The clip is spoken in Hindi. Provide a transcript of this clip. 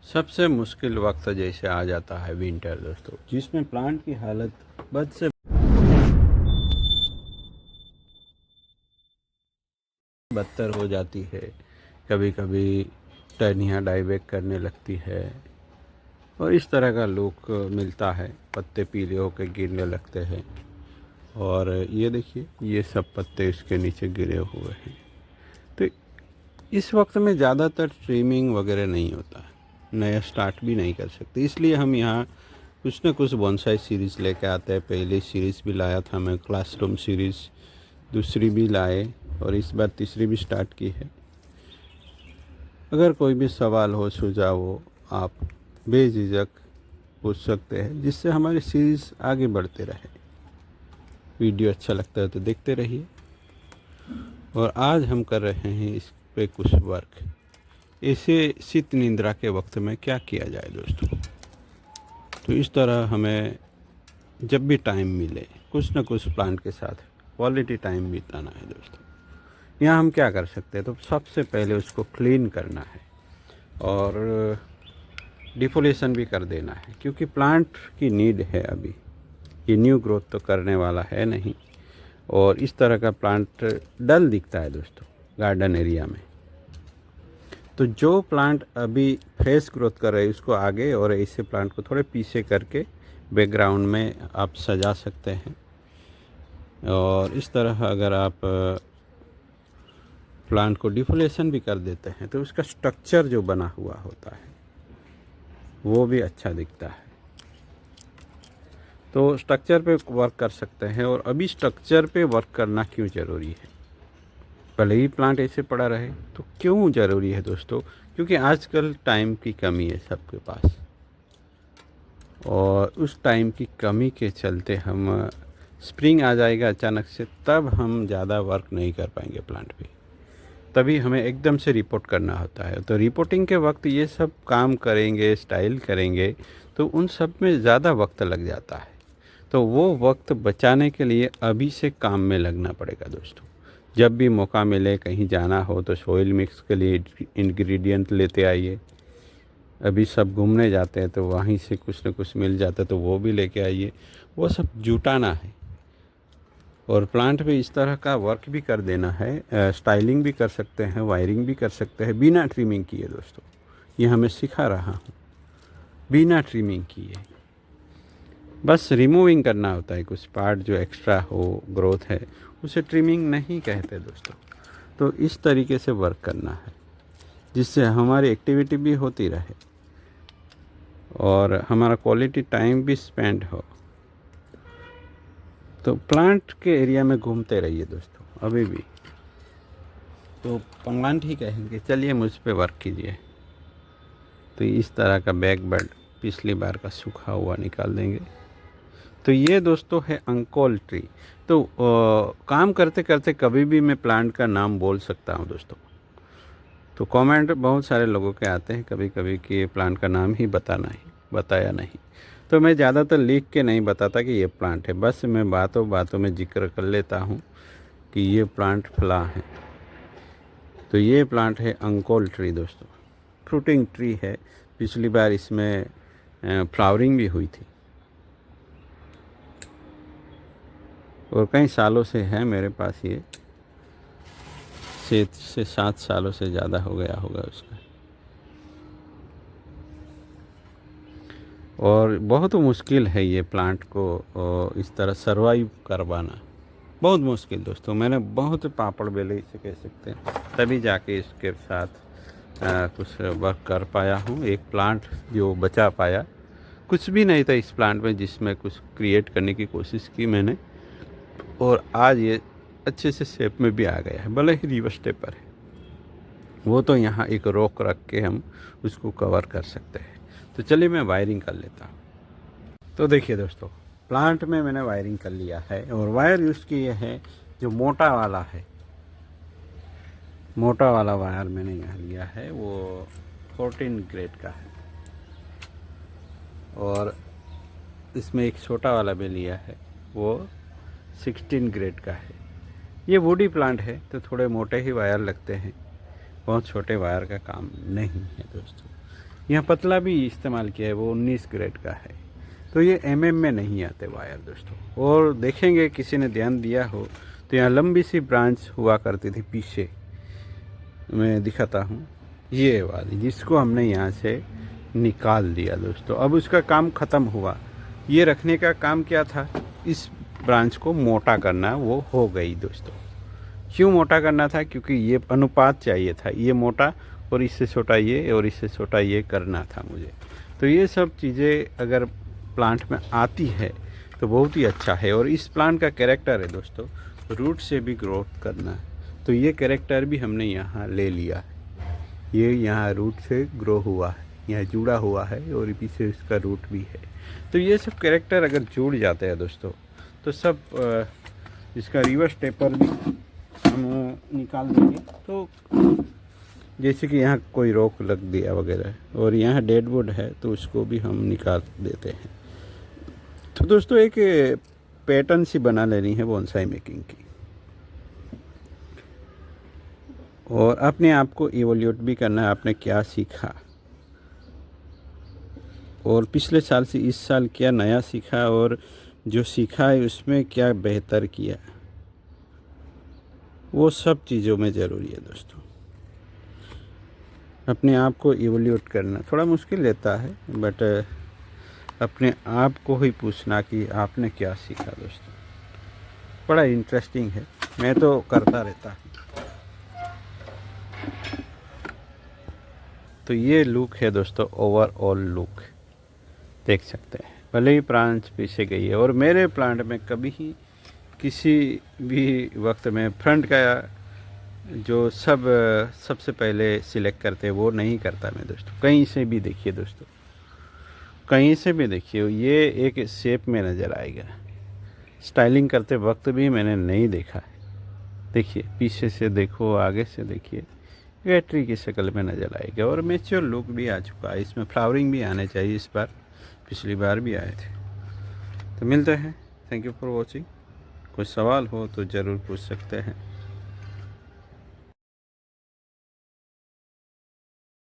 सबसे मुश्किल वक्त जैसे आ जाता है विंटर दोस्तों, जिसमें प्लांट की हालत बद से बदतर हो जाती है। कभी कभी टहनियाँ डाइवेक करने लगती है और इस तरह का लुक मिलता है। पत्ते पीले होकर गिरने लगते हैं और ये देखिए, ये सब पत्ते इसके नीचे गिरे हुए हैं। तो इस वक्त में ज़्यादातर ट्रिमिंग वगैरह नहीं होता है, नया स्टार्ट भी नहीं कर सकते। इसलिए हम यहाँ कुछ न कुछ बोनसाई सीरीज़ लेके आते हैं। पहले सीरीज़ भी लाया था मैं, क्लासरूम सीरीज़, दूसरी भी लाए और इस बार तीसरी भी स्टार्ट की है। अगर कोई भी सवाल हो, सुझाव हो, आप बेझिझक पूछ सकते हैं, जिससे हमारी सीरीज़ आगे बढ़ते रहे। वीडियो अच्छा लगता है तो देखते रहिए। और आज हम कर रहे हैं इस पे कुछ वर्क। ऐसे शीत निद्रा के वक्त में क्या किया जाए दोस्तों। तो इस तरह हमें जब भी टाइम मिले कुछ न कुछ प्लांट के साथ क्वालिटी टाइम बिताना है दोस्तों। यहाँ हम क्या कर सकते हैं, तो सबसे पहले उसको क्लीन करना है और डिफोलेशन भी कर देना है, क्योंकि प्लांट की नीड है अभी। ये न्यू ग्रोथ तो करने वाला है नहीं और इस तरह का प्लांट डल दिखता है दोस्तों गार्डन एरिया में। तो जो प्लांट अभी फ्रेश ग्रोथ कर रहे हैं उसको आगे, और ऐसे प्लांट को थोड़े पीछे करके बैकग्राउंड में आप सजा सकते हैं। और इस तरह अगर आप प्लांट को डिफोलेशन भी कर देते हैं तो उसका स्ट्रक्चर जो बना हुआ होता है वो भी अच्छा दिखता है। तो स्ट्रक्चर पे वर्क कर सकते हैं। और अभी स्ट्रक्चर पे वर्क करना क्यों ज़रूरी है, भले ही प्लांट ऐसे पड़ा रहे तो क्यों ज़रूरी है दोस्तों, क्योंकि आजकल टाइम की कमी है सबके पास और उस टाइम की कमी के चलते हम स्प्रिंग आ जाएगा अचानक से, तब हम ज़्यादा वर्क नहीं कर पाएंगे प्लांट पे। तभी हमें एकदम से रिपोर्ट करना होता है। तो रिपोर्टिंग के वक्त ये सब काम करेंगे, स्टाइल करेंगे, तो उन सब में ज़्यादा वक्त लग जाता है। तो वो वक्त बचाने के लिए अभी से काम में लगना पड़ेगा दोस्तों। जब भी मौका मिले, कहीं जाना हो तो सॉइल मिक्स के लिए इंग्रेडिएंट लेते आइए। अभी सब घूमने जाते हैं तो वहीं से कुछ न कुछ मिल जाता है तो वो भी लेके आइए। वो सब जुटाना है और प्लांट पे इस तरह का वर्क भी कर देना है। स्टाइलिंग भी कर सकते हैं, वायरिंग भी कर सकते हैं बिना ट्रिमिंग किए दोस्तों। ये हमें सिखा रहा हूँ, बिना ट्रिमिंग किए बस रिमूविंग करना होता है। कुछ पार्ट जो एक्स्ट्रा हो, ग्रोथ है, उसे ट्रिमिंग नहीं कहते दोस्तों। तो इस तरीके से वर्क करना है जिससे हमारी एक्टिविटी भी होती रहे और हमारा क्वालिटी टाइम भी स्पेंड हो। तो प्लांट के एरिया में घूमते रहिए दोस्तों अभी भी, तो प्लांट ही कहेंगे। चलिए मुझ पे वर्क कीजिए। तो इस तरह का बैक बर्ड पिछली बार का सूखा हुआ निकाल देंगे। तो ये दोस्तों है अंकोल ट्री। तो काम करते करते कभी भी मैं प्लांट का नाम बोल सकता हूँ दोस्तों। तो कमेंट बहुत सारे लोगों के आते हैं कभी कभी कि ये प्लांट का नाम ही बताया नहीं। तो मैं ज़्यादातर लिख के नहीं बताता कि ये प्लांट है, बस मैं बातों बातों में जिक्र कर लेता हूँ कि ये प्लांट फला है। तो ये प्लांट है अंकोल ट्री दोस्तों, फ्रूटिंग ट्री है। पिछली बार इसमें फ्लावरिंग भी हुई थी और कई सालों से है मेरे पास ये, 6 से 7 सालों से ज़्यादा हो गया होगा उसका। और बहुत मुश्किल है ये प्लांट को इस तरह सरवाइव करवाना, बहुत मुश्किल दोस्तों। मैंने बहुत पापड़ बेले इसे कह सकते हैं, तभी जाके इसके साथ कुछ वर्क कर पाया हूँ। एक प्लांट जो बचा पाया, कुछ भी नहीं था इस प्लांट में जिसमें कुछ क्रिएट करने की कोशिश की मैंने, और आज ये अच्छे से शेप में भी आ गया है, भले ही रिवर्स टेपर है। वो तो यहाँ एक रॉक रख के हम उसको कवर कर सकते हैं। तो चलिए मैं वायरिंग कर लेता हूँ। तो देखिए दोस्तों, प्लांट में मैंने वायरिंग कर लिया है और वायर यूज़ किए है जो मोटा वाला है। मोटा वाला वायर मैंने यहाँ लिया है, वो 14 ग्रेड का है। और इसमें एक छोटा वाला भी लिया है, वो 16 ग्रेड का है। ये वुडी प्लांट है तो थोड़े मोटे ही वायर लगते हैं, बहुत छोटे वायर का काम नहीं है दोस्तों। यहाँ पतला भी इस्तेमाल किया है, वो 19 ग्रेड का है। तो ये mm में नहीं आते वायर दोस्तों। और देखेंगे किसी ने ध्यान दिया हो तो यहाँ लंबी सी ब्रांच हुआ करती थी पीछे, मैं दिखाता हूँ, ये वाली, जिसको हमने यहाँ से निकाल दिया दोस्तों। अब उसका काम ख़त्म हुआ। ये रखने का काम क्या था, इस ब्रांच को मोटा करना, वो हो गई दोस्तों। क्यों मोटा करना था, क्योंकि ये अनुपात चाहिए था, ये मोटा और इससे छोटा ये और इससे छोटा ये करना था मुझे। तो ये सब चीज़ें अगर प्लांट में आती है तो बहुत ही अच्छा है। और इस प्लांट का कैरेक्टर है दोस्तों, रूट से भी ग्रोथ करना। तो ये कैरेक्टर भी हमने यहाँ ले लिया है। ये यहाँ रूट से ग्रो हुआ है, यहाँ जुड़ा हुआ है और पीछे इसका रूट भी है। तो ये सब कैरेक्टर अगर जुड़ जाते हैं दोस्तों तो सब इसका रिवर्स टेपर भी हम निकाल देंगे। तो जैसे कि यहाँ कोई रोक लग दिया वगैरह, और यहाँ डेड वुड है तो उसको भी हम निकाल देते हैं। तो दोस्तों एक पैटर्न सी बना लेनी है बोनसाई मेकिंग की, और अपने आप को इवोल्यूट भी करना है। आपने क्या सीखा और पिछले साल से इस साल क्या नया सीखा, और जो सीखा है उसमें क्या बेहतर किया, वो सब चीज़ों में ज़रूरी है दोस्तों। अपने आप को इवोल्यूट करना थोड़ा मुश्किल रहता है, बट अपने आप को ही पूछना कि आपने क्या सीखा दोस्तों, बड़ा इंटरेस्टिंग है। मैं तो करता रहता हूँ। तो ये लुक है दोस्तों, ओवरऑल लुक देख सकते हैं। भले ही ब्रांच पीछे गई है, और मेरे प्लांट में कभी ही किसी भी वक्त में फ्रंट का जो सबसे पहले सिलेक्ट करते हैं वो नहीं करता मैं दोस्तों। कहीं से भी देखिए दोस्तों, कहीं से भी देखिए, ये एक शेप में नज़र आएगा। स्टाइलिंग करते वक्त भी मैंने नहीं देखा है। देखिए पीछे से देखो, आगे से देखिए, ये ट्री की शक्ल में नज़र आएगा। और मैच्योर लुक भी आ चुका है। इसमें फ्लावरिंग भी आने चाहिए इस बार, पिछली बार भी आए थे। तो मिलते हैं, थैंक यू फॉर वॉचिंग। कोई सवाल हो तो ज़रूर पूछ सकते हैं।